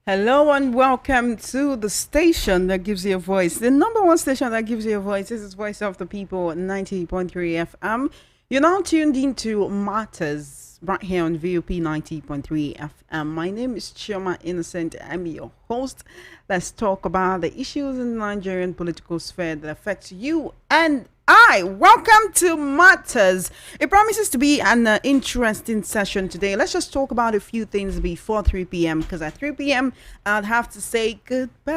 Hello and welcome to the station that gives you a voice. The number one station that gives you a voice. This is Voice of the People, 90.3 FM. You're now tuned into Matters right here on VOP 90.3 FM. My name is Chioma Innocent. I'm your host. Let's talk about the issues in the Nigerian political sphere that affect you and I. Welcome to Matters. It promises to be an interesting session today. Let's just talk about a few things before 3 p.m. because at 3 p.m. I'd have to say goodbye.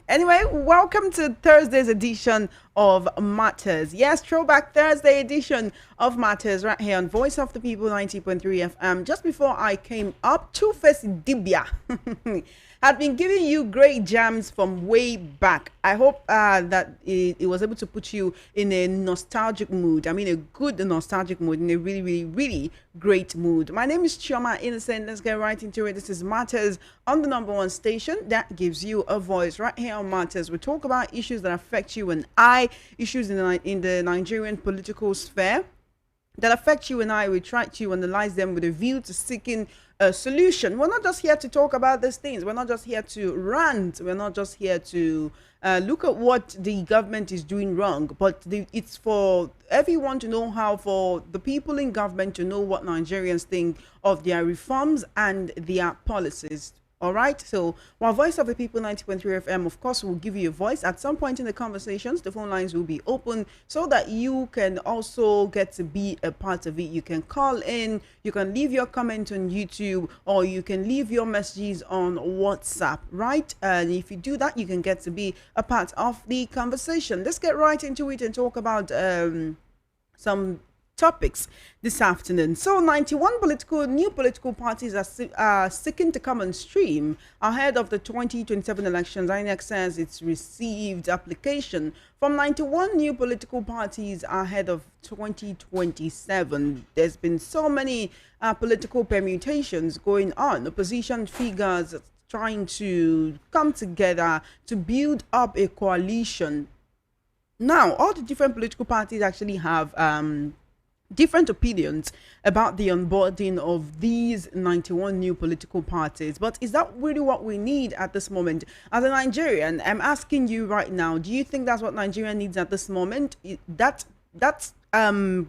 Anyway, welcome to Thursday's edition of Matters. Yes, Throwback Thursday edition of Matters right here on Voice of the People 90.3 FM. Just before I came up, Two-Face Dibia had been giving you great jams from way back. I hope that it was able to put you in a nostalgic mood. I mean, a good nostalgic mood, in a really, really, really great mood. My name is Chioma Innocent. Let's get right into it. This is Matters on the number one station that gives you a voice right here on Matters. We talk about issues that affect you and I, issues in the Nigerian political sphere that affect you and I. We try to analyze them with a view to seeking a solution. We're not just here to talk about these things. We're not just here to rant. We're not just here to look at what the government is doing wrong, but it's for everyone to know how, for the people in government to know what Nigerians think of their reforms and their policies. All right, so while Voice of the People 90.3 FM, of course, will give you a voice at some point in the conversations. The phone lines will be open so that you can also get to be a part of it. You can call in, you can leave your comment on YouTube, or you can leave your messages on WhatsApp, right? And if you do that, you can get to be a part of the conversation. Let's get right into it and talk about some topics this afternoon. So 91 new political parties are seeking to come on stream ahead of the 2027 elections. INEC says it's received application from 91 new political parties ahead of 2027. There's been so many political permutations going on. Opposition figures trying to come together to build up a coalition. Now, all the different political parties actually have different opinions about the onboarding of these 91 new political parties. But is that really what we need at this moment? As a Nigerian, I'm asking you right now, do you think that's what Nigeria needs at this moment? That's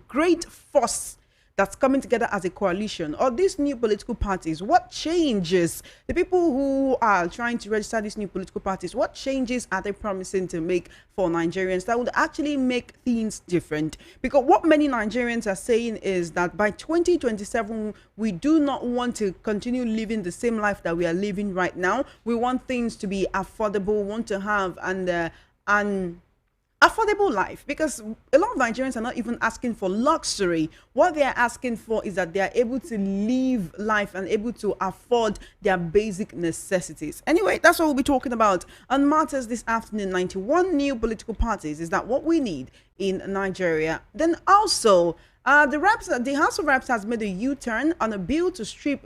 great force that's coming together as a coalition, or these new political parties, what changes, the people who are trying to register these new political parties, what changes are they promising to make for Nigerians that would actually make things different? Because what many Nigerians are saying is that by 2027, we do not want to continue living the same life that we are living right now. We want things to be affordable, want to have an affordable life, because a lot of Nigerians are not even asking for luxury. What they are asking for is that they are able to live life and able to afford their basic necessities. Anyway, that's what we'll be talking about on Matters this afternoon. 91 new political parties, is that what we need in Nigeria? Then also, the House of Reps has made a U-turn on a bill to strip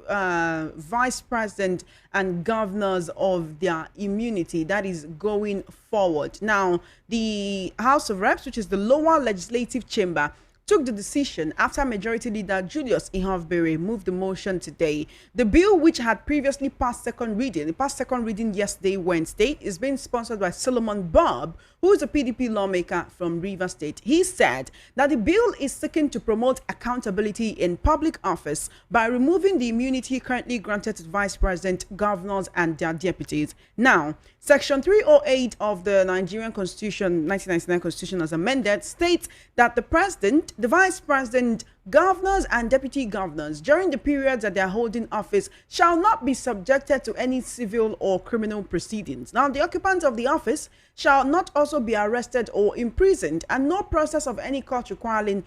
vice president and governors of their immunity. That is going forward. Now, the House of Reps, which is the lower legislative chamber, took the decision after Majority Leader Julius Ihovbere moved the motion today. The bill, which had previously passed second reading, it passed second reading yesterday, Wednesday, is being sponsored by Solomon Bob, who is a PDP lawmaker from Rivers State. He said that the bill is seeking to promote accountability in public office by removing the immunity currently granted to vice president, governors, and their deputies. Now, Section 308 of the Nigerian Constitution, 1999 Constitution as amended, states that the president, the vice president, governors, and deputy governors during the periods that they are holding office shall not be subjected to any civil or criminal proceedings. Now, the occupants of the office shall not also be arrested or imprisoned, and no process of any court requiring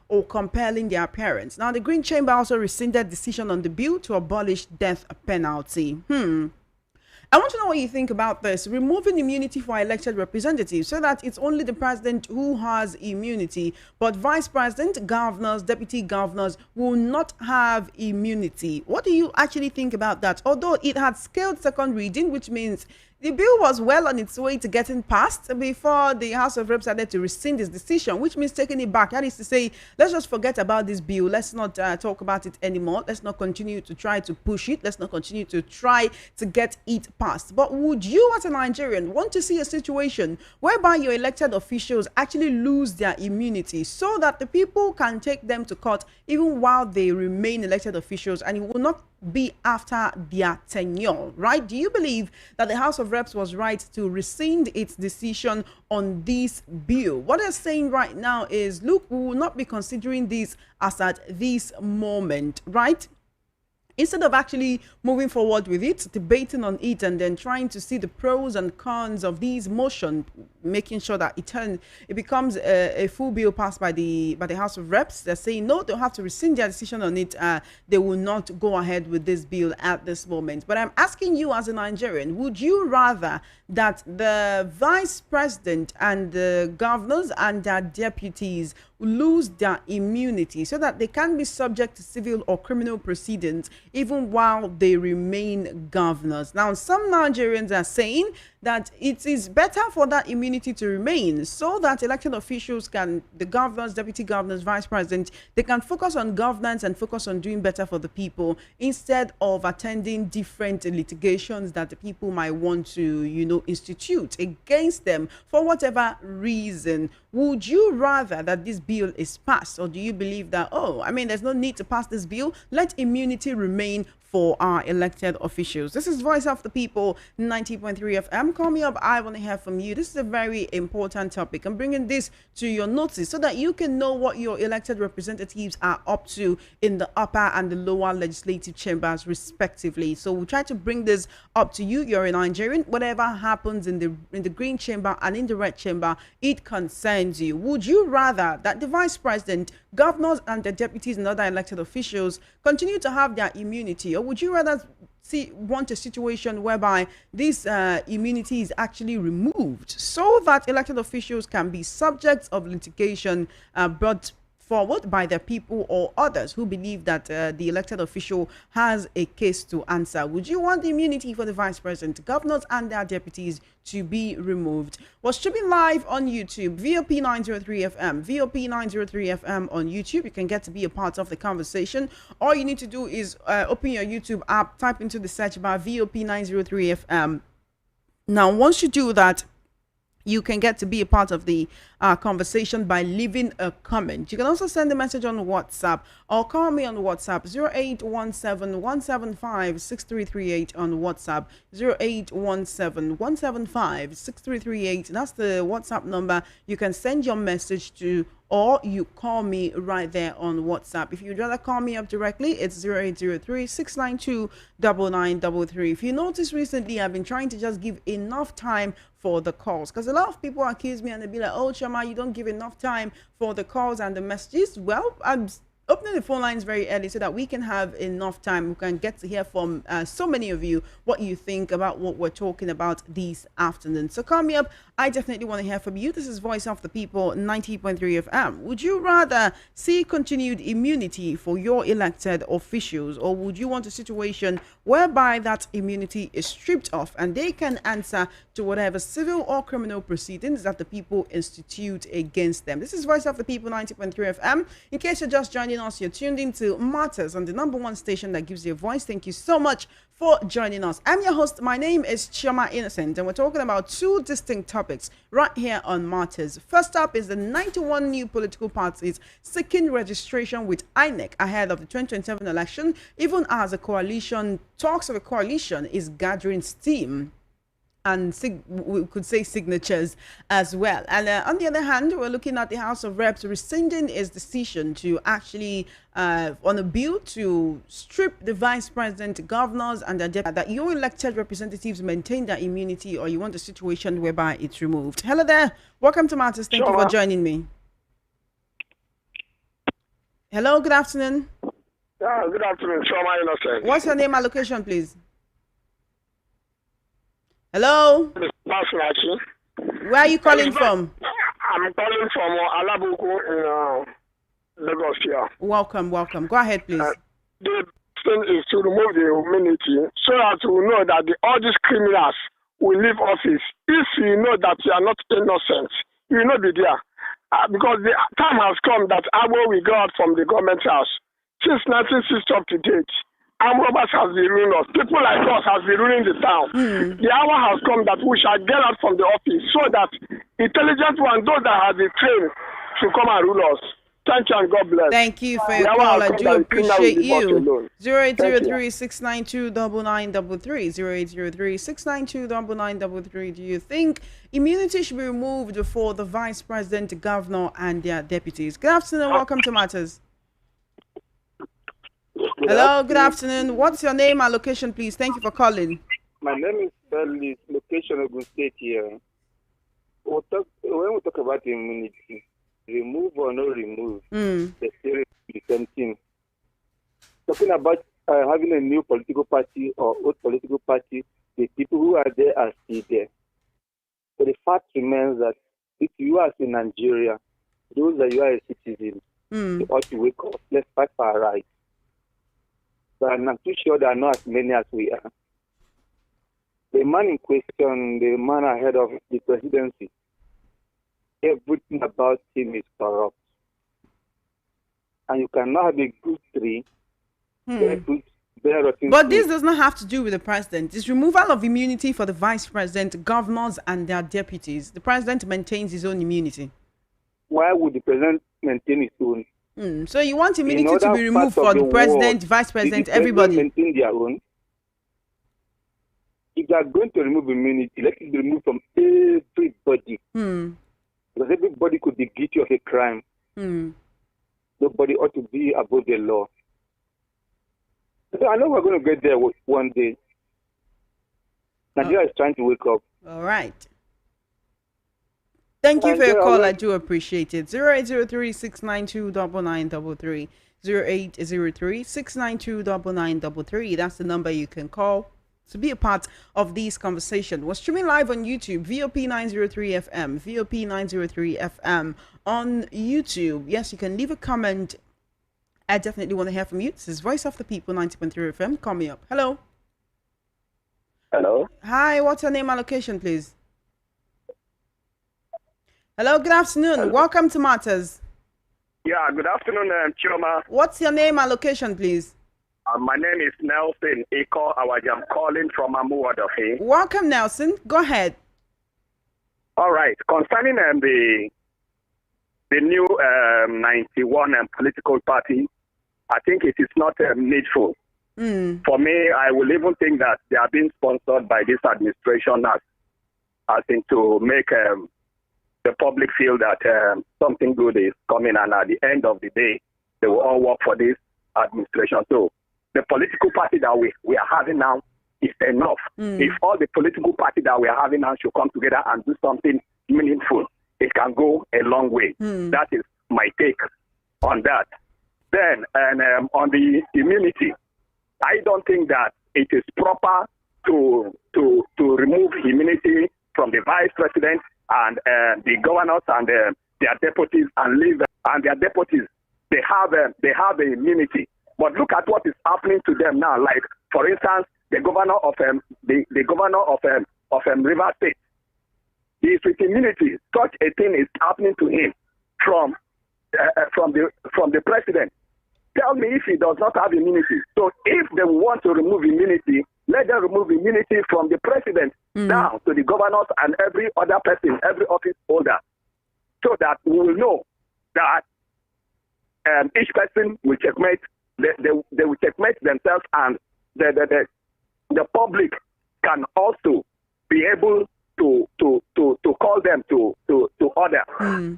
or compelling their appearance. Now, the Green Chamber also rescinded decision on the bill to abolish death penalty. I want to know what you think about this. Removing immunity for elected representatives so that it's only the president who has immunity, but vice president, governors, deputy governors will not have immunity. What do you actually think about that? Although it had scaled second reading, which means the bill was well on its way to getting passed before the House of Reps started to rescind its decision, which means taking it back. That is to say, let's just forget about this bill. Let's not talk about it anymore. Let's not continue to try to push it. Let's not continue to try to get it passed. But would you, as a Nigerian, want to see a situation whereby your elected officials actually lose their immunity so that the people can take them to court even while they remain elected officials, and it will not be after their tenure, right? Do you believe that the House of Reps was right to rescind its decision on this bill? What they're saying right now is, look, we will not be considering this as at this moment, right? Instead of actually moving forward with it, debating on it, and then trying to see the pros and cons of these motion, making sure that it becomes a full bill passed by the House of Reps, they're saying no, they'll have to rescind their decision on it. They will not go ahead with this bill at this moment. But I'm asking you, as a Nigerian, would you rather that the vice president and the governors and their deputies lose their immunity so that they can be subject to civil or criminal proceedings even while they remain governors? Now, some Nigerians are saying that it is better for that immunity to remain so that elected officials can, the governors, deputy governors, vice president, they can focus on governance and focus on doing better for the people instead of attending different litigations that the people might want to, institute against them for whatever reason. Would you rather that this bill is passed, or do you believe that, there's no need to pass this bill, let immunity remain for our elected officials? This is Voice of the People, 90.3 FM. Call me up. I want to hear from you. This is a very important topic. I'm bringing this to your notice so that you can know what your elected representatives are up to in the upper and the lower legislative chambers, respectively. So we'll try to bring this up to you. You're a Nigerian. Whatever happens in the green chamber and in the red chamber, it concerns you. Would you rather that the vice president, governors, and the deputies and other elected officials continue to have their immunity, or would you rather want a situation whereby this immunity is actually removed so that elected officials can be subjects of litigation brought forward by the people or others who believe that the elected official has a case to answer? Would you want the immunity for the vice president, governors, and their deputies to be removed? We're streaming live on YouTube, VOP 903 FM, VOP 903 FM on YouTube. You can get to be a part of the conversation. All you need to do is open your YouTube app, type into the search bar VOP 903 FM. Now, once you do that, you can get to be a part of the conversation by leaving a comment. You can also send a message on WhatsApp or call me on WhatsApp, 0817-175-6338 on WhatsApp, 0817-175-6338. That's the WhatsApp number. You can send your message to, or you call me right there on WhatsApp. If you'd rather call me up directly, it's 0803-692-9933. If you notice recently, I've been trying to just give enough time for the calls, because a lot of people accuse me and they be like, oh, Chama, you don't give enough time for the calls and the messages. Well, I'm opening the phone lines very early so that we can have enough time. We can get to hear from so many of you what you think about what we're talking about this afternoon. So call me up. I definitely want to hear from you. This is Voice of the People, 90.3 FM. Would you rather see continued immunity for your elected officials, or would you want a situation whereby that immunity is stripped off and they can answer to whatever civil or criminal proceedings that the people institute against them? This is Voice of the People, 90.3 FM. In case you're just joining us, you're tuned into Matters on the #1 station that gives you a voice. Thank you so much for joining us. I'm your host. My name is Chioma Innocent, and we're talking about two distinct topics right here on Matters. First up is the 91 new political parties seeking registration with INEC ahead of the 2027 election, even as a coalition, talks of a coalition is gathering steam. And we could say signatures as well. And on the other hand, we're looking at the House of Reps rescinding its decision to actually, on a bill to strip the vice president, governors, and the deputy, that your elected representatives maintain their immunity, or you want a situation whereby it's removed. Hello there. Welcome to Matters. Thank you for joining me. Hello, good afternoon. Good afternoon, Chioma Innocent. What's your name and location, please? Hello? Where are you calling from? I'm calling from Alabuku in Lagos here. Welcome. Go ahead, please. The thing is to remove the immunity so that we know that all these criminals will leave office, if you know that you are not innocent, you will not be there. Because the time has come that Abo will go out from the government house. Since 1960 up to date, armed robbers has been ruling us. People like us has been ruling the town. The hour has come that we shall get out from the office so that intelligent ones, those that have been trained, should come and rule us. Thank you and God bless. Thank you for your call. I do appreciate you. 0803-692-9933. 0803-692-9933. Do you think immunity should be removed for the vice president, the governor, and their deputies? Good afternoon. Welcome to Matters. Hello, good afternoon. What's your name and location, please? Thank you for calling. My name is Bellis, location of the state here. When we talk about immunity, remove or no remove, the theory is the same thing. Talking about having a new political party or old political party, the people who are there are still there. But the fact remains that if you are in Nigeria, those that you are a citizen, you ought to wake up. Let's fight for our rights. But I'm not too sure there are not as many as we are. The man in question, the man ahead of the presidency, everything about him is corrupt. And you cannot have a good tree. But this does not have to do with the president. It's removal of immunity for the vice president, governors, and their deputies. The president maintains his own immunity. Why would the president maintain his own? So you want immunity to be removed for the president, vice president, everybody? Maintain their own. If they are going to remove immunity, let it be removed from everybody. Because everybody could be guilty of a crime. Nobody ought to be above the law. So I know we're going to get there one day. Nigeria is trying to wake up. All right. Thank you for your call. I do appreciate it. 0803-692-9933. 0803-692-9933. That's the number you can call to be a part of these conversations. We're streaming live on YouTube, VOP 903 FM, VOP 903 FM on YouTube. Yes, you can leave a comment. I definitely want to hear from you. This is Voice of the People, 90.3 FM. Call me up. Hello. Hello. Hi, what's your name and location, please? Hello, good afternoon. Hello. Welcome to Matters. Yeah, good afternoon, Chioma. What's your name and location, please? My name is Nelson Eko Awaji. I'm calling from Amuwadofe. Welcome, Nelson. Go ahead. All right. Concerning the new 91 political party, I think it is not needful. For me, I will even think that they are being sponsored by this administration as in to make the public feel that something good is coming, and at the end of the day, they will all work for this administration. So the political party that we are having now is enough. If all the political party that we are having now should come together and do something meaningful, it can go a long way. That is my take on that. Then, on the immunity, I don't think that it is proper to remove immunity from the vice president and the governors and their deputies and leave and their deputies. They have the immunity. But look at what is happening to them now. Like, for instance, the governor of River State. He is with immunity. Such a thing is happening to him from the president. Tell me if he does not have immunity. So if they want to remove immunity, let them remove immunity from the president down to the governors and every other person, every office holder, so that we will know that each person will checkmate. They will checkmate themselves, and the public can also be able to call them to order.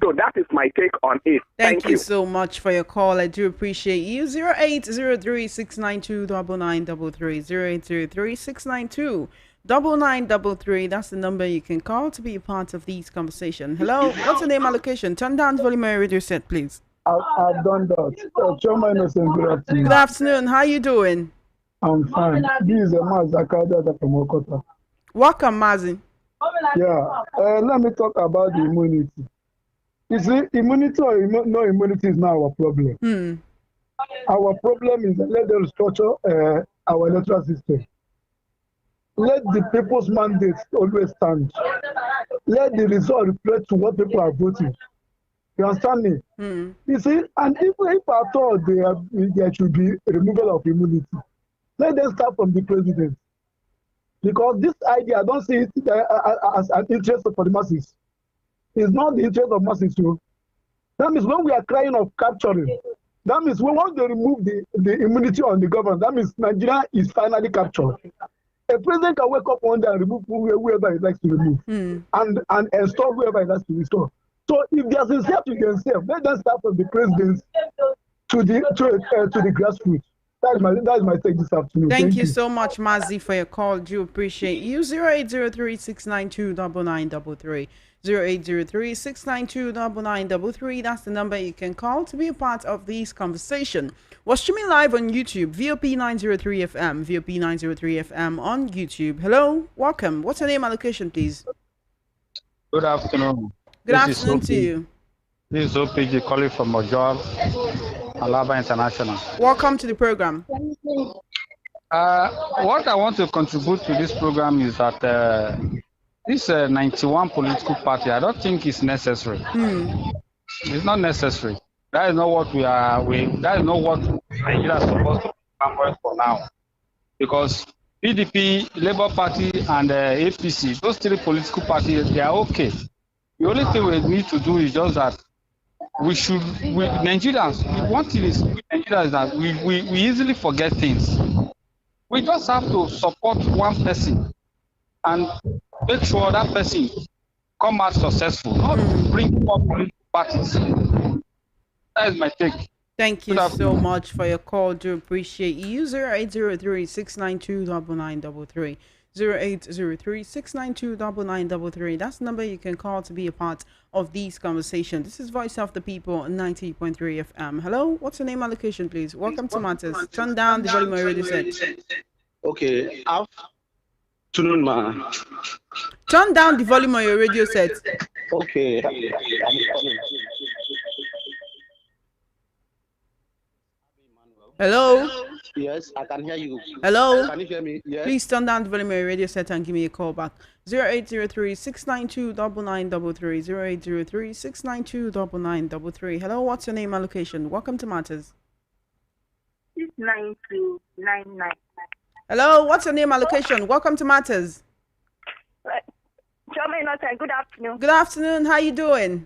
So that is my take on it. Thank you so much for your call. I do appreciate you. 0803-692-9933. 0803-692-9933. That's the number you can call to be a part of these conversations. Hello, what's your name and location? Turn down the volume of your radio set, please. I've done that. Choma Innocent, good afternoon. Good afternoon. How are you doing? I'm fine. This is Mazakada from Okota. Welcome, Mazi. Yeah. Let me talk about the immunity. You see, immunity or no immunity is not our problem. Our problem is let them structure our electoral system. let the people's mandate always stand. Let the result reflect to what people are voting. You understand me? You see, and if at all there should be removal of immunity, let them start from the president. Because this idea, I don't see it as an interest for the masses. It's not the interest of masses. So that means when we are crying of capturing, that means when once they remove the immunity on the government, that means Nigeria is finally captured. A president can wake up one day and remove whoever he likes to remove, and install whoever he likes to install. So if they are sincere to themselves, let them start from the president to the grassroots. That is my take this afternoon. Thank you so much, Mazi, for your call. Do appreciate you. 0803-692-9933. 0803-692-9933. That's the number you can call to be a part of this conversation. We're streaming live on YouTube, VOP 903 FM, VOP 903 FM on YouTube. Hello, welcome. What's your name and location, please? Good afternoon. Good afternoon to you. This is OPG calling from Mojo, Alaba International. Welcome to the program. What I want to contribute to this program is that this 91 political party, I don't think it's necessary. It's not necessary. That is not what that is not what Nigeria is supposed to be for now. Because PDP, Labour Party, and APC, those three political parties, they are okay. The only thing we need to do is just that Nigerians, one thing is with Nigerians is that we easily forget things. We just have to support one person and make sure that person come out successful, not bring more political parties. That is my take. Thank you so much for your call. Do appreciate you. 0803-692-9933. 0803-692-9933. That's the number you can call to be a part of these conversations. This is Voice of the People, 90.3 FM. Hello, what's your name and location, please? Welcome to Matters. Turn down the volume of your radio set. Okay, afternoon, ma. Turn down the volume of your radio set. Okay. Hello? Yes, I can hear you. Hello? Can you hear me? Yes. Please turn down the volume of your radio set and give me a call back. 0803-692-9933. 0803-692-9933. Hello, what's your name and location? Welcome to Matters. 69299. Hello, what's your name and location? Welcome to Matters. Good afternoon. Good afternoon. How you doing?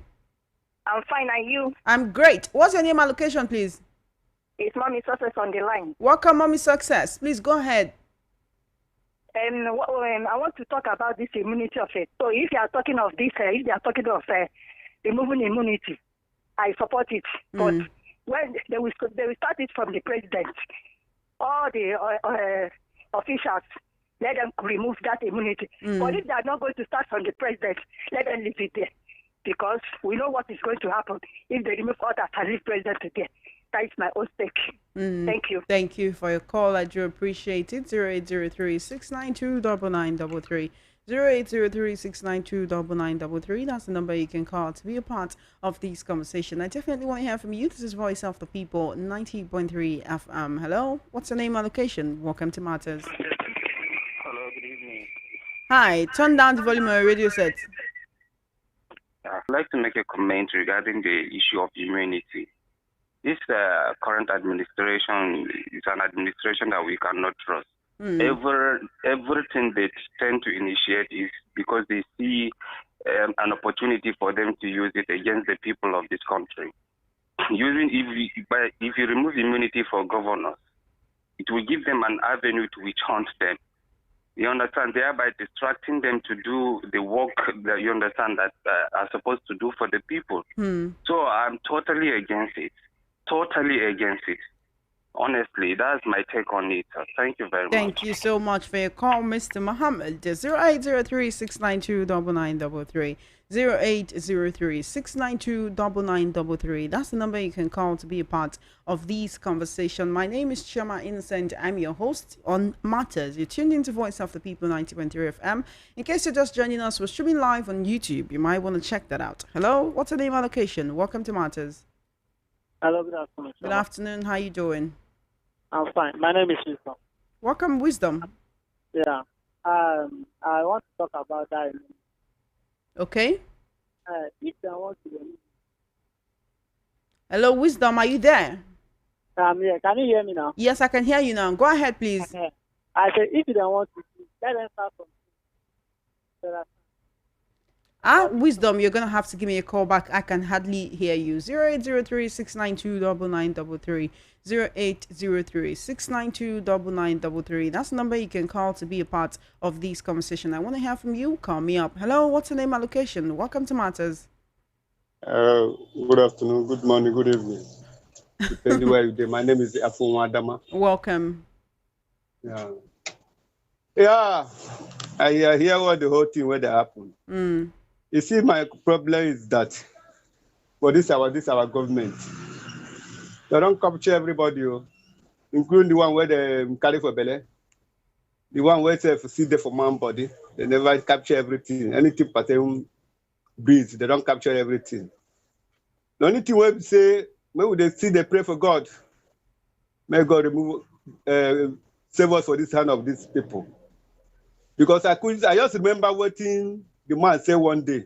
I'm fine, and you? I'm great. What's your name and location, please? It's Mommy Success on the line. Welcome, Mommy Success. Please go ahead. I want to talk about this immunity of it. So if you are talking of this, if they are talking of removing immunity, I support it. But when they will start it from the president, all the officials, let them remove that immunity. But if they are not going to start from the president, let them leave it there. Because we know what is going to happen if they remove all that and leave president there. That is my own stake. Thank you. Thank you for your call. I do appreciate it. 0803-692-9933. 0803-692-9933. That's the number you can call to be a part of this conversation. I definitely want to hear from you. This is Voice of the People, 90.3 FM. Hello, what's your name and location? Welcome to Matters. Hello, good evening. Hi, turn down the volume of your radio set. I'd like to make a comment regarding the issue of immunity. This current administration is an administration that we cannot trust. Everything they tend to initiate is because they see an opportunity for them to use it against the people of this country. If you remove immunity for governors, it will give them an avenue to witch hunt them. You understand? Thereby distracting them to do the work that you understand that are supposed to do for the people. So I'm totally against it. Totally against it. Honestly, that's my take on it. Thank you very much. Thank you so much for your call, Mr. Muhammad. 0803-692-9933. 0803-692-9933. That's the number you can call to be a part of this conversation. My name is Chema Innocent. I'm your host on Matters. You're tuned into Voice of the People 90.3 FM. In case you're just joining us, we're streaming live on YouTube. You might want to check that out. Hello, what's your name and location? Welcome to Matters. Hello, good afternoon. Good afternoon. How you doing? I'm fine. My name is Wisdom. Welcome, Wisdom. Yeah. I want to talk about that. Okay. If they want to, Hello, Wisdom, are you there? yeah, can you hear me now? Yes, I can hear you now. Go ahead, please. I said, if they want to, let them start from. Wisdom, you're gonna have to give me a call back. I can hardly hear you. 0803-692-9933. 0803-692-9933. That's the number you can call to be a part of this conversation. I want to hear from you. Call me up. Hello, what's your name and location? Welcome to Matters. Good afternoon, good morning, good evening. Depending where you do. My name is Afunwa Adama. Welcome. Yeah. I hear what the whole thing where they happen. You see, my problem is that for this our government, they don't capture everybody, including the one where they carry for belly, the one where they see there for man body. They never capture everything. Anything but them breathe, they don't capture everything. The only thing we say, when they see they pray for God, may God remove, save us for this hand of these people. Because I just remember what the man said one day.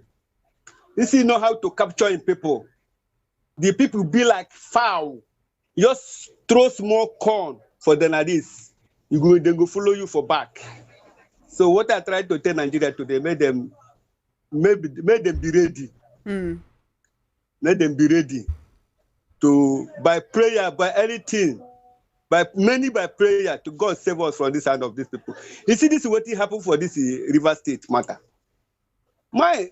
You see, know how to capture in people. The people be like foul. Just throw small corn for them like this. They go follow you for back. So what I tried to tell Nigeria today, make them be ready. Let them be ready to, by prayer, by anything, by prayer, to God save us from this hand of these people. You see, this is what happened for this River State matter. When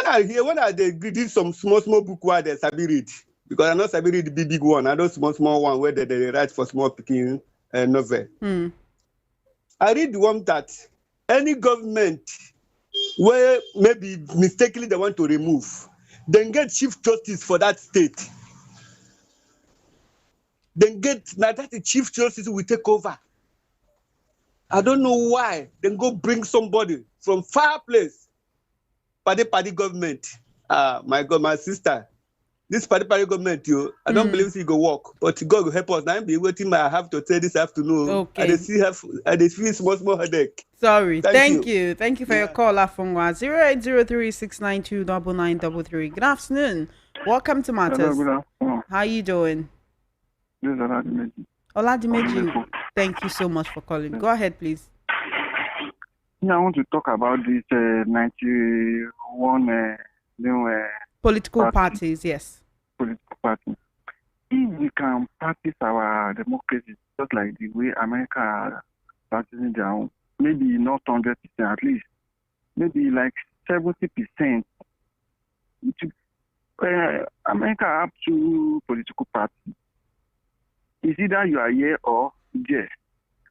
I read some small book where they sabi read, because I know sabi read the big one, I know small one where they write for small picking novel. I read the one that any government where maybe mistakenly they want to remove, then get chief justice for that state. Then that the chief justice will take over. I don't know why. Then go bring somebody from far place. Party government. My God, my sister. This party government, I don't believe it will work. But God will help us. Now I'm be waiting. I have to say this afternoon. Okay. I feel small headache. Sorry. Thank you. Thank you for your call, Afungwa. 0803-692-9933. Good afternoon. Welcome to Matters. Hello, good afternoon. How are you doing? This is Oladimeji. Oladimeji, thank you so much for calling. Go ahead, please. Yeah, I want to talk about this 91 new political parties, yes. Political parties. If we can practice our democracy just like the way America are practicing their own, maybe not 100%, at least, maybe like 70%. America have two political parties. It's either you are here or there.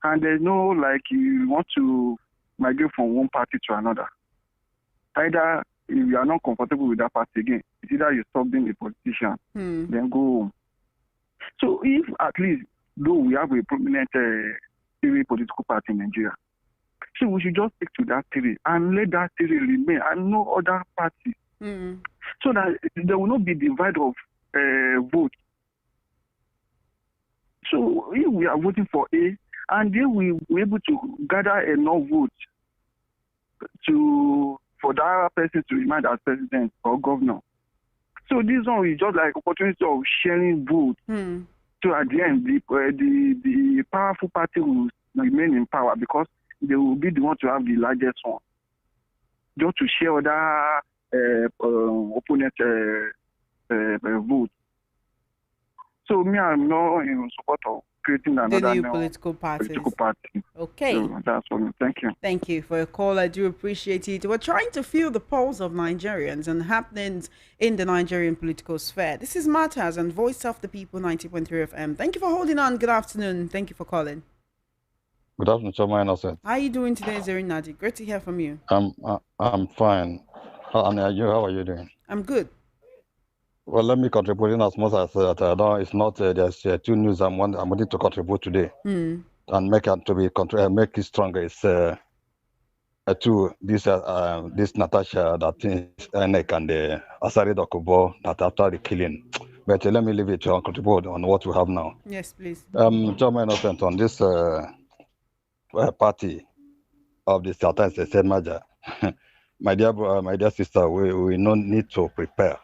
And there's no like you want to migrate from one party to another. Either if you are not comfortable with that party again, it's either you stop being a politician, then go home. So if at least, though we have a prominent three political party in Nigeria, so we should just stick to that theory and let that theory remain and no other party. So that there will not be divide of vote. So if we are voting for A, and then we were able to gather enough votes for that person to remain as president or governor. So this one is just like opportunity of sharing votes. So at the end, the powerful party will remain in power because they will be the one to have the largest one. Just to share other opponent votes. So me, I'm not in support of creating another new political party. Okay. So that's all. Thank you. Thank you for your call. I do appreciate it. We're trying to feel the pulse of Nigerians and happenings in the Nigerian political sphere. This is Matters and Voice of the People 90.3 FM. Thank you for holding on. Good afternoon. Thank you for calling. Good afternoon, Choma Innocent. How are you doing today, Zeri Nadi? Great to hear from you. I'm fine. How are you doing? I'm good. Well, let me contribute in as much as it's not there's two news I'm wanting to contribute today and make it stronger. It's to this Natasha that is Enek and Asari Dokubo that after the killing. But let me leave it to contribute on what we have now. Yes, please. Choma Innocent on this party. of the Sultan said Maja. My dear sister, we no need to prepare.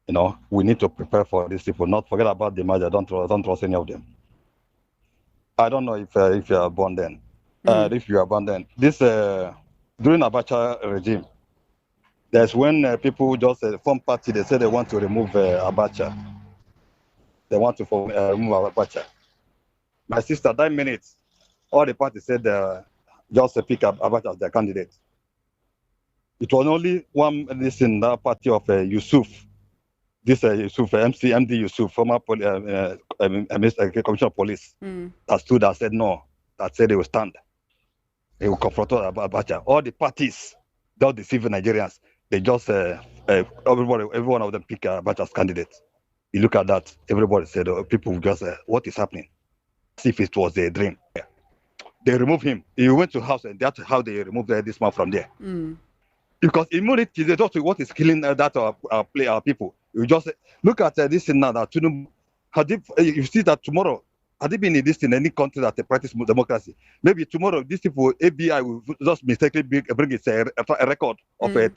You know, we need to prepare for these people. Not forget about the Maja. Don't trust any of them. I don't know if you are born then. If you are born then, this during Abacha regime, there's when people just form party. They say they want to remove Abacha. They want to remove Abacha. My sister, that minute, all the parties said just pick up Abacha as their candidate. It was only one this in that party of Yusuf. This Yusuf, MD Yusuf, former commissioner of police, that stood and said no, that said they will stand. They will confront Abacha. All the parties, those deceiving Nigerians, they just, every one of them pick Abacha as candidate. You look at that, everybody said, people just, what is happening? As if it was a dream. They removed him. He went to house, and that's how they removed this man from there. Because immunity is just what is killing our people. You just look at this thing now that you see that tomorrow, had it been in this in any country that they practice democracy, maybe tomorrow these people, ABI will just mistakenly bring its a record of a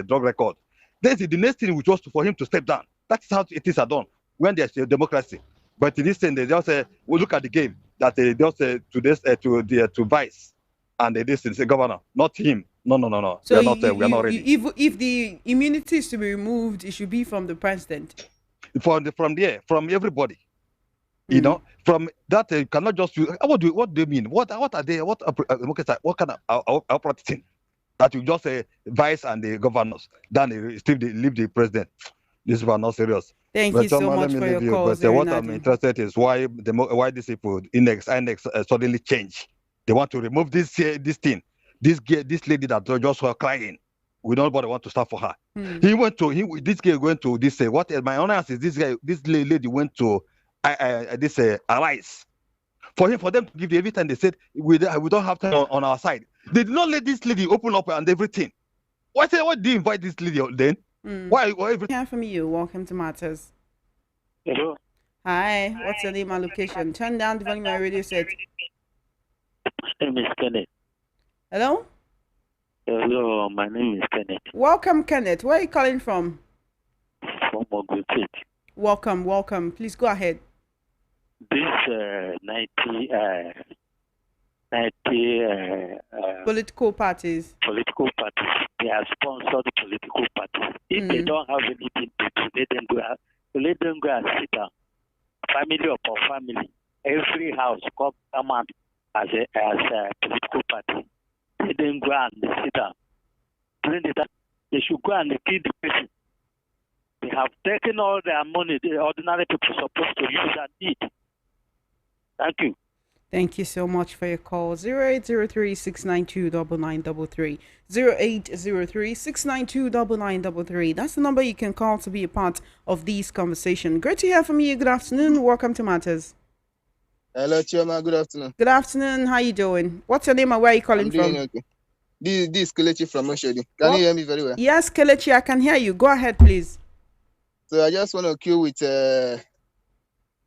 drug record. Then the next thing was just for him to step down. That's how it is done when there's a democracy. But in this thing, they just we look at the game that they just to Vice and this is the governor, not him. No. So we are not ready. If the immunity is to be removed, it should be from the president. From everybody. You know, from that you cannot just use. What do you mean? What are they? What kind of practicing that you just say vice and the governors, then they still leave the president? This is not serious. Thank you so much for your call. But what I'm interested is why these people INEX suddenly change. They want to remove this thing. This lady that just was crying. Nobody want to start for her. This guy went to this. What my honest is this lady went to this Arise. For them to give every time they said we don't have time on our side. They did not let this lady open up and everything. Why do you invite this lady then? Why everything? Hear from you. Welcome to Matters. Hello. Hi. What's your name and location? Turn down the volume of my radio set. My name is Kenneth. Hello? Hello, my name is Kenneth. Welcome, Kenneth. Where are you calling from? From Ogun State. Welcome. Please go ahead. This 90 political parties. Political parties. They are sponsored political parties. If they don't have anything to do, let them go and sit down. Family upon family. Every house come out as a political party. Let them go and sit down. During the time, they should go and kill the person. They have taken all their money the ordinary people are supposed to use and eat. Thank you. Thank you so much for your call. 0803-692-9933. 0803-692-9933. That's the number you can call to be a part of this conversation. Great to hear from you. Good afternoon. Welcome to Matters. Hello, Chioma. Good afternoon. Good afternoon. How you doing? What's your name and where are you calling from? Okay. This is Kelechi from Oshodi. Can you hear me very well? Yes, Kelechi, I can hear you. Go ahead, please. So I just want to queue with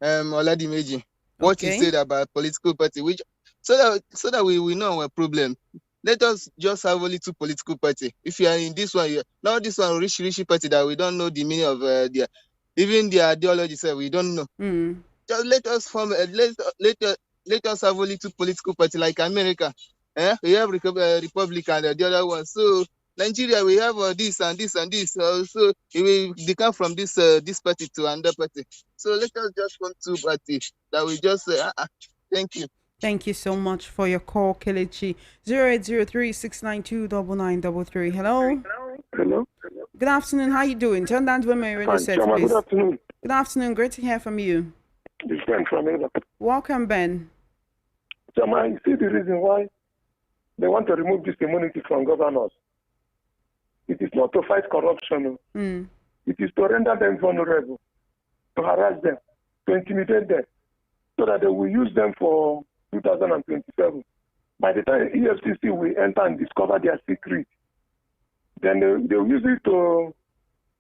Oladimeji. What he said about political party, which so that we know our problem. Let us just have only two political party. If you are in this one, now this one rich party that we don't know the meaning of even the ideology. So we don't know. Just let us form. Let us have only two political party like America. We have Republic and the other one. So Nigeria, we have this and this and this. So they come from this party to another party. So let us just form two parties that we just say, thank you. Thank you so much for your call, Kelechi. 0803-692-9933. Hello. Hello. Good afternoon. How you doing? Turn down to my radio set, please. Good afternoon. Good afternoon. Great to hear from you. This is Ben from Eva. Welcome, Ben. Chama, you see the reason why they want to remove this immunity from governors. It is not to fight corruption. It is to render them vulnerable, to harass them, to intimidate them, so that they will use them for 2027. By the time EFCC will enter and discover their secret, then they will use it to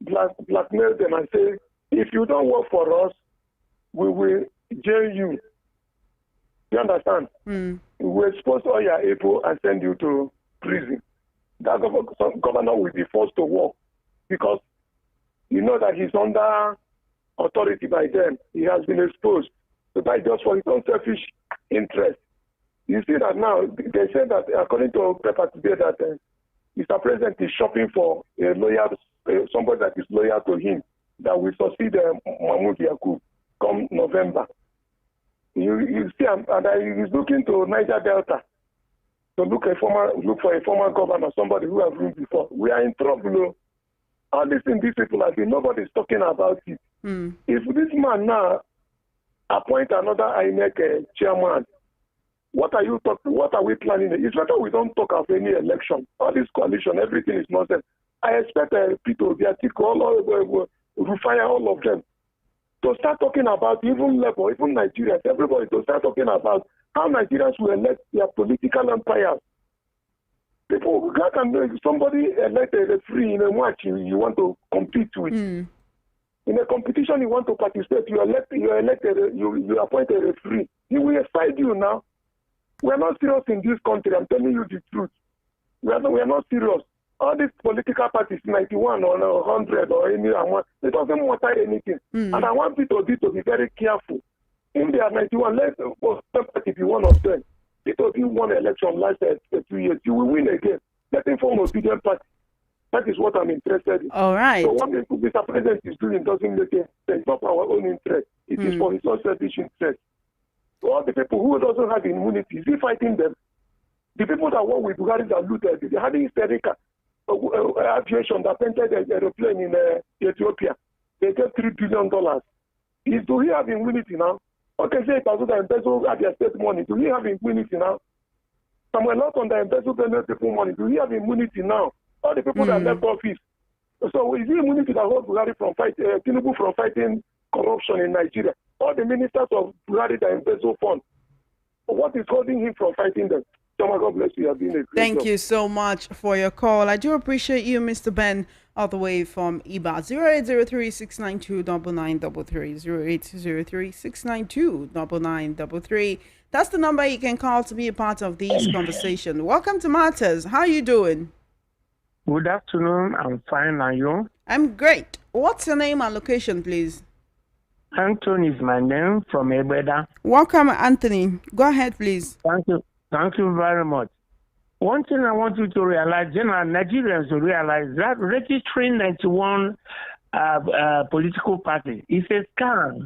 blackmail them and say, if you don't work for us, we will jail you. You understand? we will expose all your able and send you to prison. That governor will be forced to work because you know that he's under authority by them. He has been exposed. So that just for his own selfish interest. You see that now, they say that according to paper today that Mr. President is shopping for a lawyer, somebody that is loyal to him, that will succeed Mahmoud Yakub come November. You see, and he's looking to Niger Delta to look for a former governor, somebody who has ruled before. We are in trouble. All these things these people have been, nobody is talking about it. If this man now appoint another INEC chairman, what are we planning? It's better we don't talk of any election. All this coalition, everything is nonsense. I expect people, the article, Rufaya, all of them, to start talking about even Labour, even Nigerians, everybody to start talking about how Nigerians will elect their political empires. People, somebody elect a referee in a match you want to compete with. In a competition you want to participate, you appoint a referee. He will fight you now. We are not serious in this country. I'm telling you the truth. We are not serious. All these political parties, 91 or 100 or any amount, it doesn't matter anything. And I want people to be very careful. In the 91, let the party be one of them. People who won election last 2 years, you will win again. Let them form a obedient party. That is what I'm interested in. All right. So what Mr. President is doing doesn't make sense. It's not our own interest. It is for his own selfish interest. So all the people who doesn't have immunity, is he fighting them? The people that work with Buhari that looted, they had hysterical aviation that painted an aeroplane in Ethiopia. They get $3 billion. Do he have immunity now? Okay, say it was the embezzle at their state money. Do he have immunity now? Somewhere not on the embezzle people money. Do he have immunity now? All the people that left office. So is it immunity that holds Buhari from fighting, Tinubu from fighting corruption in Nigeria? All the ministers of Buhari that embezzle funds. What is holding him from fighting them? God bless you. Thank you so much for your call. I do appreciate you, Mr. Ben, all the way from IBA. 0803-692-9933. 0803-692-9933. That's the number you can call to be a part of this conversation. Welcome to Matters. How are you doing? Good afternoon. I'm fine. And you? I'm great. What's your name and location, please? Anthony is my name from Ebeda. Welcome, Anthony. Go ahead, please. Thank you. Thank you very much. One thing I want you to realize, general Nigerians to realize that registering 91 political parties is a scam.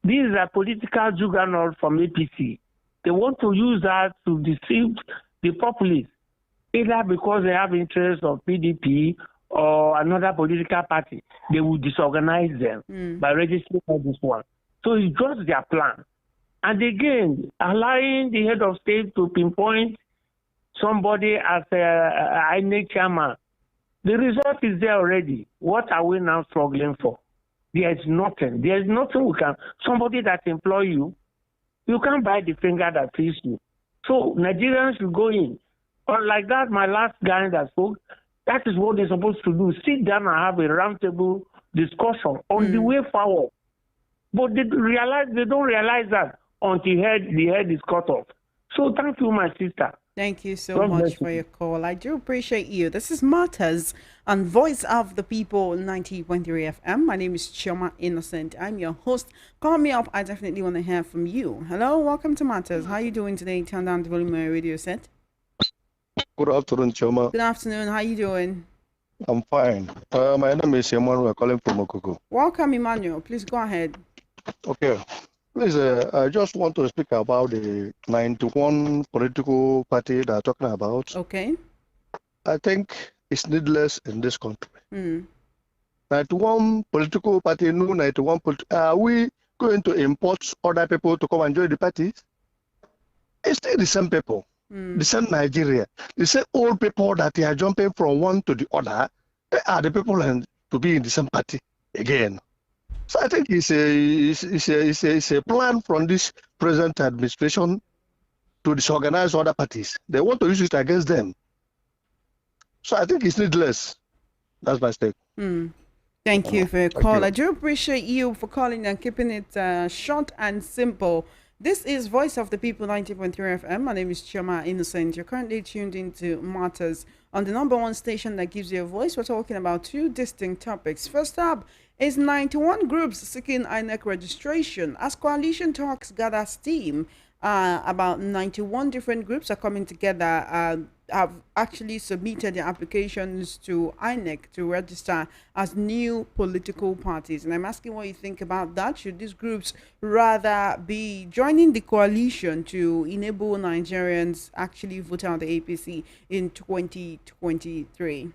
These are political juggernauts from APC. They want to use that to deceive the populace, either because they have interest of PDP or another political party. They will disorganize them by registering all this one. So it's just their plan. And again, allowing the head of state to pinpoint somebody as a INEC chairman, the result is there already. What are we now struggling for? There is nothing. There is nothing we can. Somebody that employ you, you can't buy the finger that feeds you. So Nigerians should go in. Unlike that, my last guy that spoke, that is what they're supposed to do. Sit down and have a roundtable discussion on the way forward. But they don't realize that until the head is cut off. So thank you, my sister. Thank you so much for your call. I do appreciate you. This is Matters on Voice of the People 90.3 FM. My name is Chioma Innocent. I'm your host. Call me up. I definitely want to hear from you. Hello, welcome to Matters. How are you doing today? Turn down the volume of your radio set. Good afternoon, Chioma. Good afternoon. How are you doing? I'm fine. My name is Emmanuel. I'm calling from Okuku. Welcome, Emmanuel. Please go ahead. Okay. Please, I just want to speak about the 91 political party that I'm talking about. Okay. I think it's needless in this country. 91 political party, no 91 are we going to import other people to come and join the parties? It's still the same people, the same Nigeria, the same old people that they are jumping from one to the other. They are the people to be in the same party again. So I think it's a plan from this present administration to disorganize other parties. They want to use it against them. So I think it's needless. That's my stake. Thank you for your call. I do appreciate you for calling and keeping it short and simple. This is Voice of the People 90.3 FM. My name is Choma Innocent. You're currently tuned into Matters on the number one station that gives you a voice. We're talking about two distinct topics. First up is 91 groups seeking INEC registration. As coalition talks gather steam, about 91 different groups are coming together, have actually submitted their applications to INEC to register as new political parties. And I'm asking what you think about that. Should these groups rather be joining the coalition to enable Nigerians actually vote out the APC in 2023?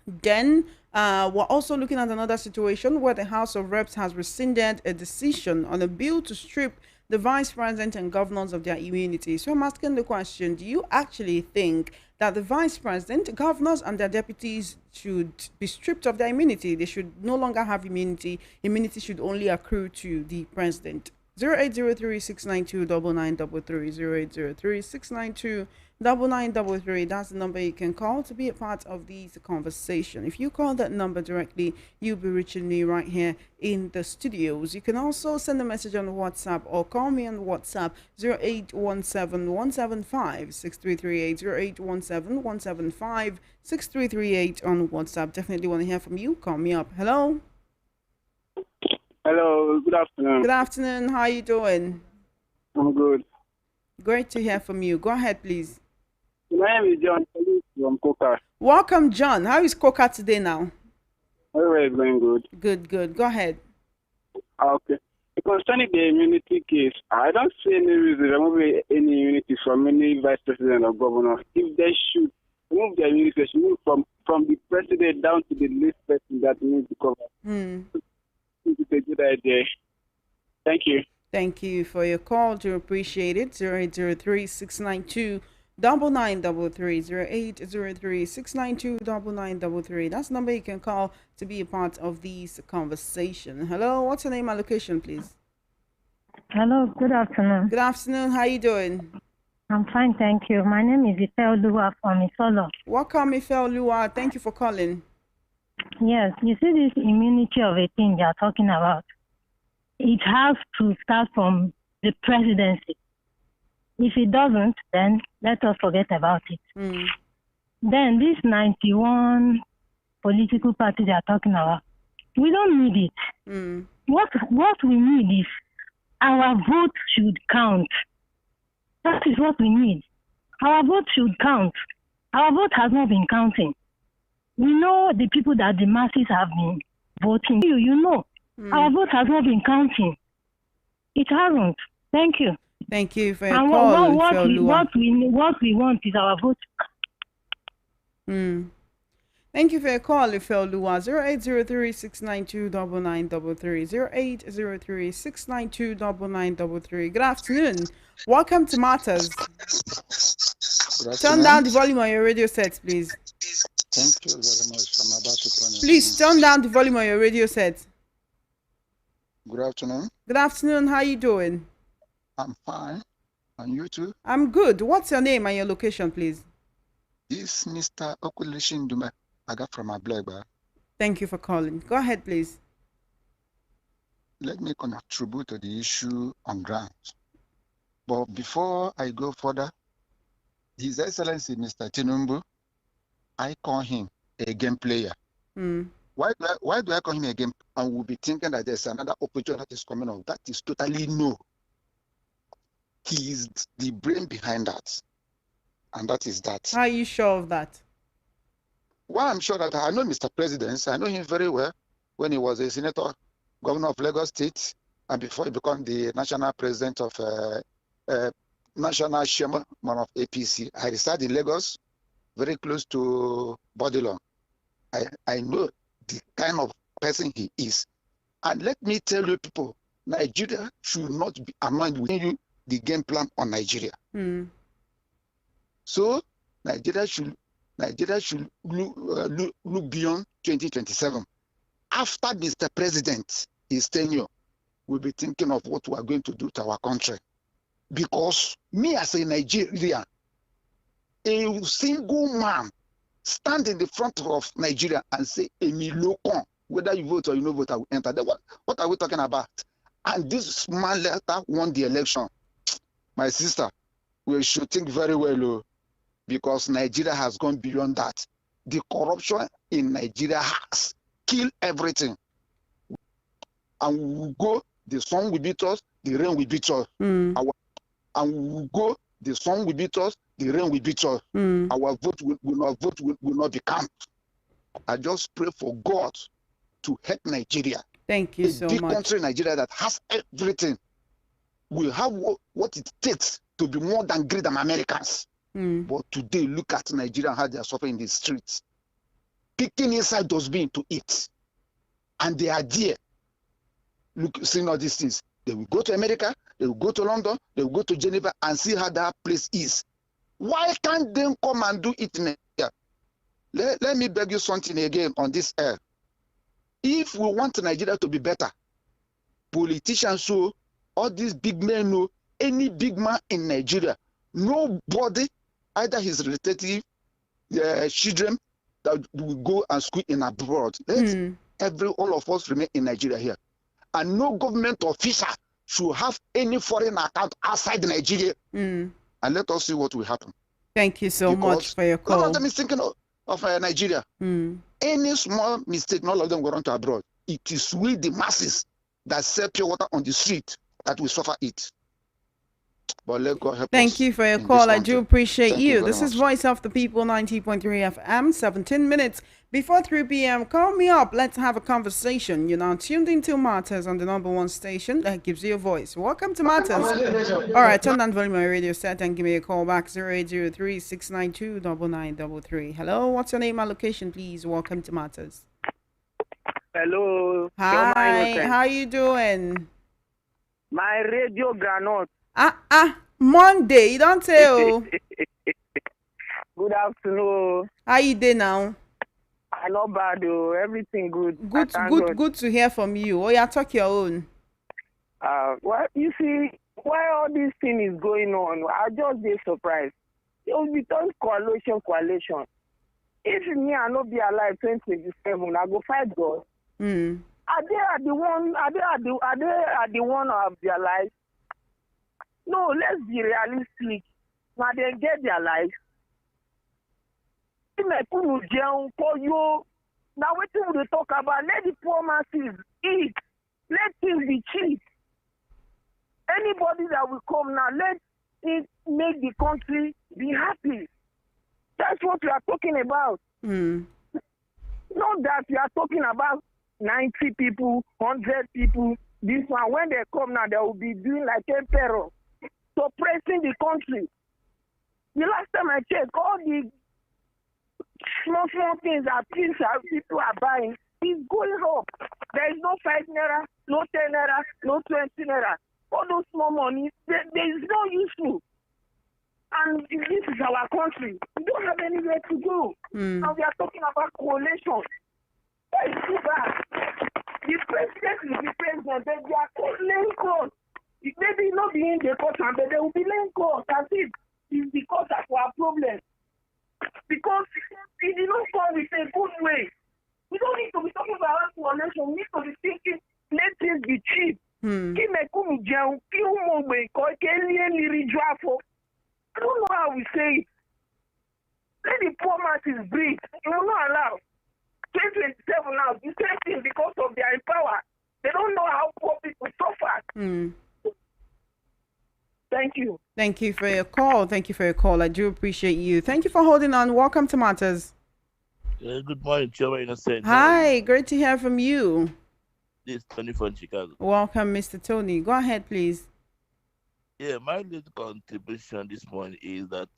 Then we're also looking at another situation where the House of Reps has rescinded a decision on a bill to strip the vice president and governors of their immunity. So I'm asking the question, do you actually think that the vice president, governors, and their deputies should be stripped of their immunity? They should no longer have immunity. Immunity should only accrue to the president. 0803-692-9933, 0803-692-9933. That's the number you can call to be a part of this conversation. If you call that number directly, you'll be reaching me right here in the studios. You can also send a message on WhatsApp or call me on WhatsApp 0817-175-6338, 0817-175-6338 on WhatsApp. Definitely want to hear from you. Call me up. Hello. Hello, good afternoon. Good afternoon. How are you doing? I'm good. Great to hear from you. Go ahead, please. My name is John from Coca. Welcome, John. How is Coca today now? Everywhere is going good. Good, good. Go ahead. Okay. Concerning the immunity case, I don't see any reason to remove any immunity from any vice president or governor. If they should remove the immunity, they should move from the president down to the least person that needs to cover. It's a good idea. Thank you. Thank you for your call. Do appreciate it. 0803-692-9933, 0803-692-9933. That's the number you can call to be a part of this conversation. Hello, what's your name and location, please? Hello, good afternoon. Good afternoon. How are you doing? I'm fine, thank you. My name is Ife Lua from Isolo. Welcome, Ife Lua. Thank you for calling. Yes, you see this immunity of a thing you're talking about. It has to start from the presidency. If it doesn't, then let us forget about it. Then this 91 political party they are talking about, we don't need it. What we need is our vote should count. That is what we need. Our vote should count. Our vote has not been counting. We know the people that the masses have been voting. You know, our vote has not been counting. It hasn't. Thank you. Thank you for your call. What we want is our vote. Thank you for your call, Ifelua. 0803-692-9933, 0803-692-9933. Good afternoon. Welcome to Matters. Turn down the volume on your radio set, please. Thank you very much. I'm about to turn it. Please turn down the volume on your radio set. Good afternoon. Good afternoon. How are you doing? I'm fine. And you too? I'm good. What's your name and your location, please? This is Mr. Okulishin Dume. I got from my blog. Thank you for calling. Go ahead, please. Let me contribute to the issue on ground. But before I go further, His Excellency Mr. Tinubu, I call him a game player. Why do I call him a game player? And we'll be thinking that there's another opportunity that is coming up. That is totally no. He is the brain behind that. And that is that. How are you sure of that? Well, I'm sure that I know Mr. President. I know him very well when he was a senator, governor of Lagos State, and before he became the national president of national chairman of APC. I reside in Lagos, very close to Bodilon. I know the kind of person he is. And let me tell you people, Nigeria should not be annoyed with you the game plan on Nigeria. So Nigeria should look beyond 2027. After Mr. President is tenure, we'll be thinking of what we are going to do to our country. Because me as a Nigerian, a single man stand in the front of Nigeria and say, Emilokon, whether you vote or you no vote, I will enter. What are we talking about? And this man later won the election. My sister, we should think very well, because Nigeria has gone beyond that. The corruption in Nigeria has killed everything. And we will go, the sun will beat us, the rain will beat us. And we will go, the sun will beat us, the rain will beat us. Our vote will not be counted. I just pray for God to help Nigeria. Thank you so much. A big country, Nigeria, that has everything, will have what it takes to be more than great than Americans. But today, look at Nigeria and how they are suffering in the streets. Picking inside dustbin to eat. And they are there. Look, seeing all these things. They will go to America, they will go to London, they will go to Geneva and see how that place is. Why can't they come and do it in Nigeria? Let me beg you something again on this air. If we want Nigeria to be better, politicians show, all these big men know, any big man in Nigeria, nobody, either his relative, children, that will go and school in abroad. Let all of us remain in Nigeria here. And no government official should have any foreign account outside Nigeria. And let us see what will happen. Thank you so much for your call. None of them is thinking of Nigeria. Any small mistake, none of them go run to abroad. It is we, the masses, that sell pure water on the street, that will suffer it. But let God help us. Thank you for your call. I do appreciate you. This is Voice of the People, 90.3 FM, 17 minutes before 3 p.m. Call me up. Let's have a conversation. You're now tuned into Matters on the #1 station that gives you a voice. Welcome to Matters. All right, turn down volume on my radio set and give me a call back, 0803-692-9933. Hello, what's your name and location, please? Welcome to Matters. Hello. Hi, how you doing? My radio granite. Monday, you don't tell. Good afternoon. How you doing now? I'm not bad though. Everything good. Good to hear from you. Oh, yeah, talk your own. Well, you see, why all this thing is going on, I just be surprised. It will be done coalition. If me I not be alive 2027, I go fight God. Are they the one of their life? No, let's be realistic. Now they get their life. Now what do they talk about? Let the poor masses eat. Let things be cheap. Anybody that will come now, let it make the country be happy. That's what we are talking about. Not that we are talking about 90 people, 100 people. This one, when they come now, they will be doing like emperor, suppressing the country. The last time I checked, all the small things that people are buying is going up. There is no 5 naira, no 10 naira, no 20 naira. All those small money, there is no useful. And this is our country. We don't have anywhere to go. And we are talking about coalition. That is too bad. The president is the president, but they are laying court. Maybe not being the court, but they will be laying court as if it's because of our problem. Because it did not come with a good way. We don't need to be talking about coalition. We need to be thinking, let things be cheap. I don't know how we say it. Let the poor masses breathe. You will not allow. 2027 now, the same thing because of their power. They don't know how poor people suffer. Thank you. Thank you for your call. I do appreciate you. Thank you for holding on. Welcome to Matters. Good morning, Chioma Innocent. Hi, great to hear from you. This is Tony from Chicago. Welcome, Mr. Tony. Go ahead, please. Yeah, my little contribution this morning is that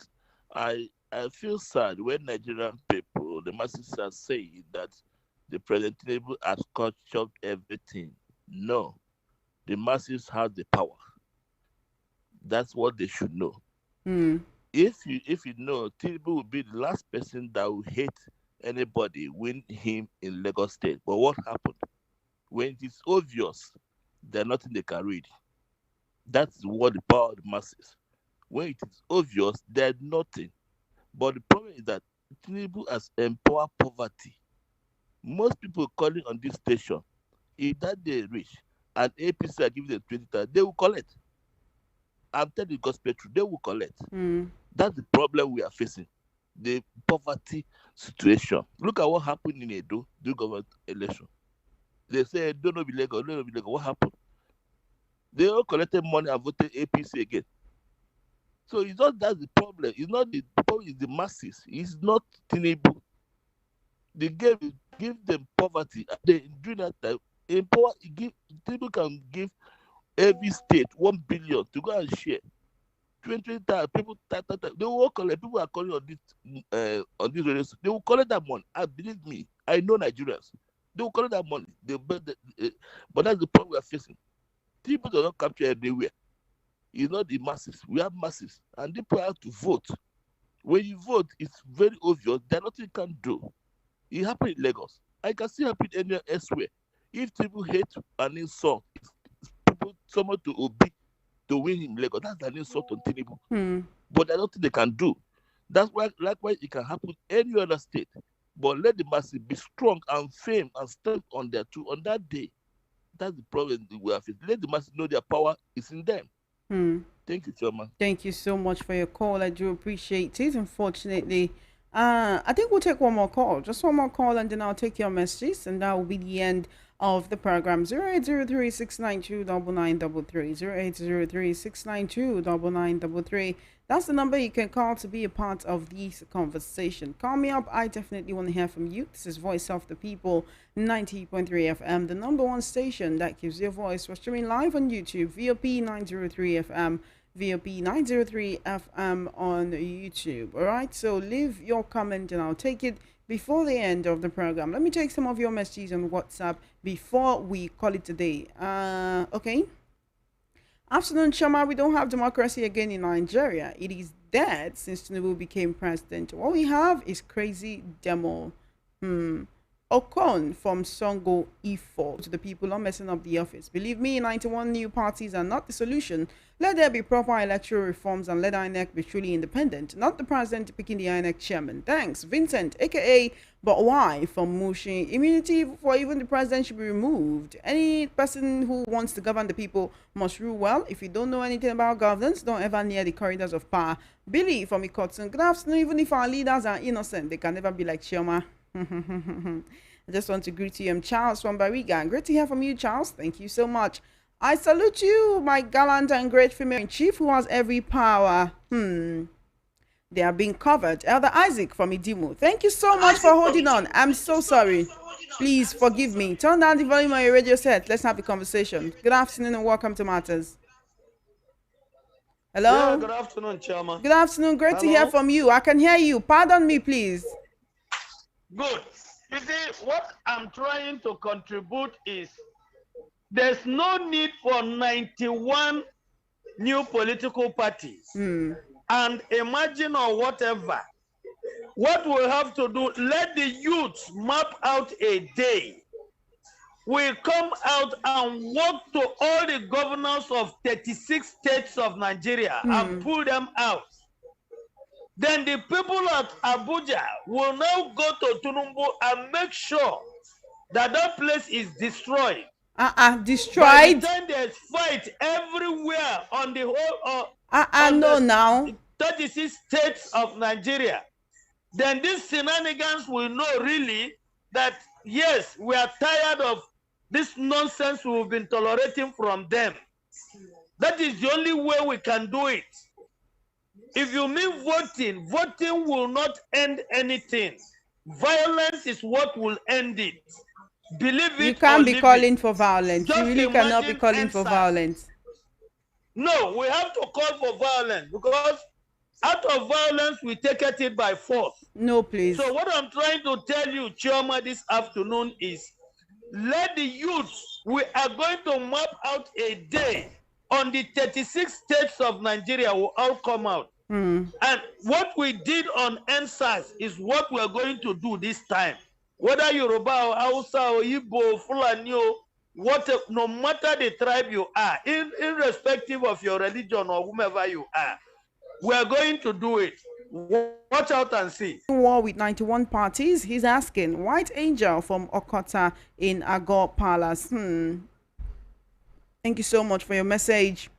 I feel sad when Nigerian people, the masses, are saying that the President Tinubu has captured everything. No, the masses have the power. That's what they should know. If you know, Tinubu will be the last person that will hate anybody win him in Lagos State. But what happened? When it is obvious, there's nothing they can read. That's what the power of the masses. When it is obvious, there's nothing. But the problem is that Tinubu has empowered poverty. Most people calling on this station, if that they reach and APC are giving them 20,000, they will collect. I'm telling you, gospel truth, they will collect. That's the problem we are facing. The poverty situation. Look at what happened in Edo during government election. They say don't know be legal, don't know be legal. What happened? They all collected money and voted APC again. So it's not that's the problem. It's not the problem, it's the masses. It's not Tinubu. The game is give them poverty. They during that time, empower give Tinubu can give every state 1 billion to go and share. 20,000 people, they will all collect. People are calling on this radio. They will collect that money. I believe me. I know Nigerians. They will collect that money. But that's the problem we are facing. People do not capture everywhere. It's not the masses. We have masses, and people have to vote. When you vote, it's very obvious. There's nothing you can do. It happened in Lagos. I can see happen anywhere elsewhere. If people hate and insult, someone to obey to win in Lagos, that's an insult on Tinubu. But there's nothing they can do. That's why, likewise, it can happen any other state. But let the masses be strong and firm and stand on their two on that day. That's the problem we have. Let the masses know their power is in them. Thank you, Chairman. Thank you so much for your call. I do appreciate it. Unfortunately, I think we'll take one more call. Just one more call, and then I'll take your messages, and that will be the end of the program. 0803-692-9933. 0803-692-9933. That's the number you can call to be a part of this conversation. Call me up. I definitely want to hear from you. This is Voice of the People, 90.3 FM, the number one station that gives your voice. We're streaming live on YouTube, VOP 903 FM. VOP 903 FM on YouTube. All right, so leave your comment and I'll take it before the end of the program. Let me take some of your messages on WhatsApp before we call it a day. Okay. Afternoon, Chama. We don't have democracy again in Nigeria. It is dead since Tinubu became president. What we have is crazy demo. Okon from Songo E4 to the people not messing up the office. Believe me, 91 new parties are not the solution. Let there be proper electoral reforms and let INEC be truly independent, not the president picking the INEC chairman. Thanks, Vincent, aka But Why from Mushi. Immunity for even the president should be removed. Any person who wants to govern the people must rule well. If you don't know anything about governance, don't ever near the corridors of power. Billy from Ikotsun. Good afternoon. Even if our leaders are innocent, they can never be like Chioma. I just want to greet you. I'm Charles from Bariga. Great to hear from you, Charles. Thank you so much. I salute you, my gallant and great female in chief who has every power. They are being covered. Elder Isaac from Idimu. Thank you so much for holding on. I'm so sorry. Please forgive me. Turn down the volume on your radio set. Let's have a conversation. Good afternoon and welcome to Matters. Hello? Yeah, good afternoon, Chairman. Good afternoon. Great to hear from you. I can hear you. Pardon me, please. Good. You see, what I'm trying to contribute is there's no need for 91 new political parties and imagine or whatever. What we'll have to do, let the youth map out a day. We come out and walk to all the governors of 36 states of Nigeria and pull them out. Then the people at Abuja will now go to Tinubu and make sure that that place is destroyed. Destroyed? By the time there's fight everywhere on the whole no, now 36 states of Nigeria, then these shenanigans will know really that yes, we are tired of this nonsense we've been tolerating from them. That is the only way we can do it. If you mean voting, voting will not end anything. Violence is what will end it. Believe it. You can't be calling for violence. You really cannot be calling for violence. No, we have to call for violence because out of violence we take it by force. No, please. So what I'm trying to tell you, Chioma, this afternoon is let the youth, we are going to map out a day on the 36 states of Nigeria will all come out. And what we did on NSAS is what we are going to do this time. Whether Yoruba or Hausa or Igbo, Fulani, no matter the tribe you are, irrespective of your religion or whomever you are, we are going to do it. Watch out and see. War with 91 parties. He's asking, White Angel from Okota in Agor Palace. Thank you so much for your message.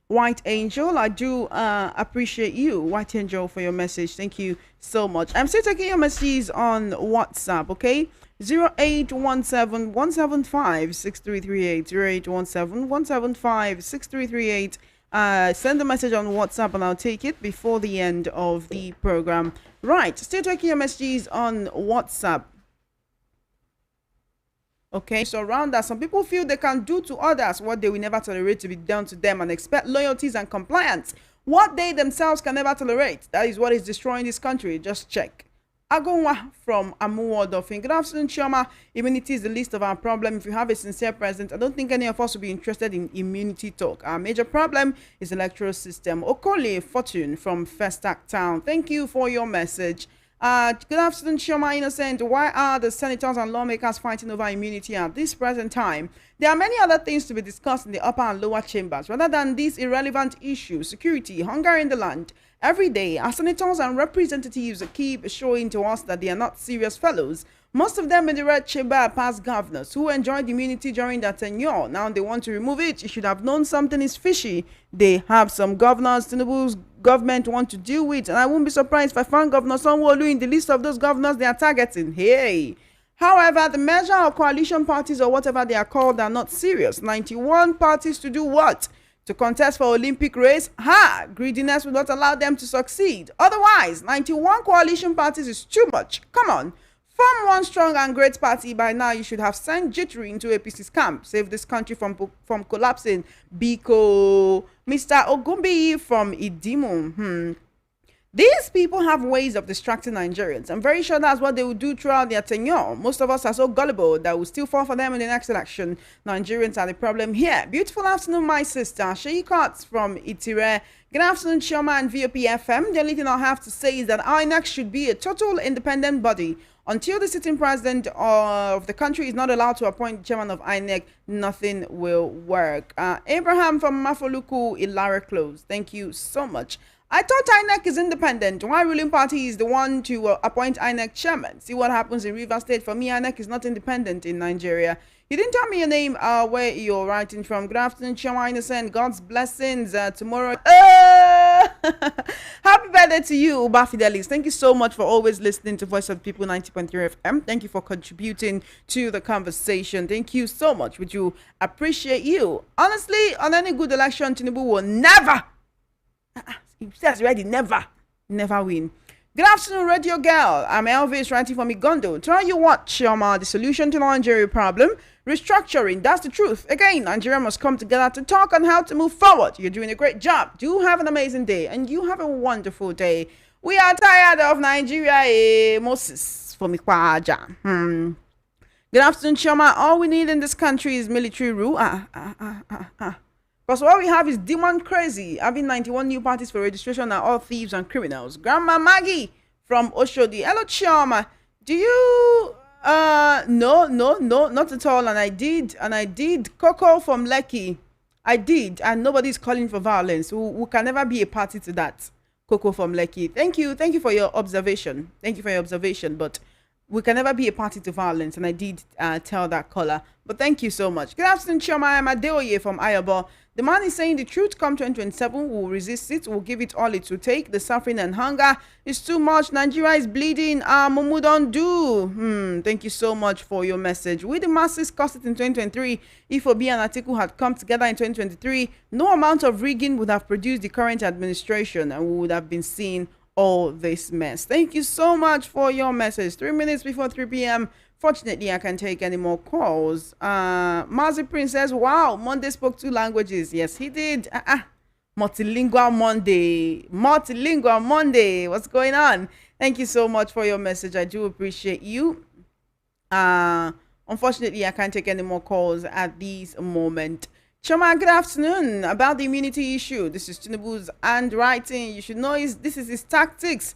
White Angel, I do appreciate you, White Angel, for your message. Thank you so much. I'm still taking your messages on WhatsApp, okay? 0817 175 6338. 0817 175 6338. Send a message on WhatsApp and I'll take it before the end of the program. Right, still taking your messages on WhatsApp. Okay, so around that, some people feel they can do to others what they will never tolerate to be done to them and expect loyalties and compliance. What they themselves can never tolerate. That is what is destroying this country. Just check. Agonwa from Amuwodofin. Good afternoon, Chioma. Immunity is the least of our problem. If you have a sincere president, I don't think any of us will be interested in immunity talk. Our major problem is the electoral system. Okole Fortune from Festac Town. Thank you for your message. Good afternoon, Chioma Innocent. Why are the senators and lawmakers fighting over immunity at this present time? There are many other things to be discussed in the upper and lower chambers rather than these irrelevant issues. Security, hunger in the land. Every day, our senators and representatives keep showing to us that they are not serious fellows. Most of them in the red chamber are past governors who enjoyed immunity during their tenure. Now they want to remove it. You should have known something is fishy. They have some governors Tinubu's government want to deal with, and I won't be surprised if I find Governor Sanwo-Olu in the list of those governors they are targeting. Hey. However, the measure of coalition parties or whatever they are called are not serious. 91 parties to do what? To contest for Olympic race? Greediness will not allow them to succeed. Otherwise, 91 coalition parties is too much. Come on. Form one strong and great party. By now, you should have sent jittery into APC's camp. Save this country from collapsing. Biko, Mr. Ogumbi from Idimu. These people have ways of distracting Nigerians. I'm very sure that's what they will do throughout their tenure. Most of us are so gullible that will still fall for them in the next election. Nigerians are the problem here. Beautiful afternoon, my sister. Sheikot from Itire. Good afternoon, Chioma and VOP FM. The only thing I have to say is that INEC should be a total independent body. Until the sitting president of the country is not allowed to appoint chairman of INEC, nothing will work. Abraham from Mafoluku, Ilara Close. Thank you so much. I thought INEC is independent. Why ruling party is the one to appoint INEC chairman? See what happens in River State. For me, INEC is not independent in Nigeria. You didn't tell me your name, where you're writing from. Good afternoon, Chioma Innocent. God's blessings tomorrow. Happy birthday to you, Uba Fidelis. Thank you so much for always listening to Voice of the People 90.3 FM. Thank you for contributing to the conversation. Thank you so much. Would you appreciate you? Honestly, on any good election, Tinubu will never, he says already, never win. Good afternoon, Radio Girl. I'm Elvis writing from Igondo. Tell you what, Chioma, the solution to Nigeria problem, restructuring. That's the truth. Again, Nigeria must come together to talk on how to move forward. You're doing a great job. Do have an amazing day, and you have a wonderful day. We are tired of Nigeria, Moses from Ikwaja. Good afternoon, Chioma. All we need in this country is military rule. Because what we have is demon crazy, having 91 new parties for registration are all thieves and criminals. Grandma Maggie from Oshodi. Hello, Chioma. Do you no, not at all. And I did. Coco from Lekki. I did, and nobody's calling for violence. We can never be a party to that. Coco from Lekki. Thank you for your observation. But we can never be a party to violence, and I did tell that caller. But thank you so much. Good afternoon, Chioma. I'm Adeoye from Ayabo. The man is saying the truth come 2027, we'll resist it, we'll give it all it will take. The suffering and hunger is too much. Nigeria is bleeding. Mumu don't do. Thank you so much for your message. With the masses cost it in 2023, if Obi and Atiku had come together in 2023, no amount of rigging would have produced the current administration, and we would have been seeing all this mess. Thank you so much for your message. 3 minutes before 3 p.m. Fortunately, I can't take any more calls. Mazi Prince says, wow, Monday spoke 2 languages. Yes, he did. Multilingual Monday. What's going on? Thank you so much for your message. I do appreciate you. Unfortunately, I can't take any more calls at this moment. Chioma, good afternoon. About the immunity issue, this is Tinubu's handwriting. You should know this is his tactics.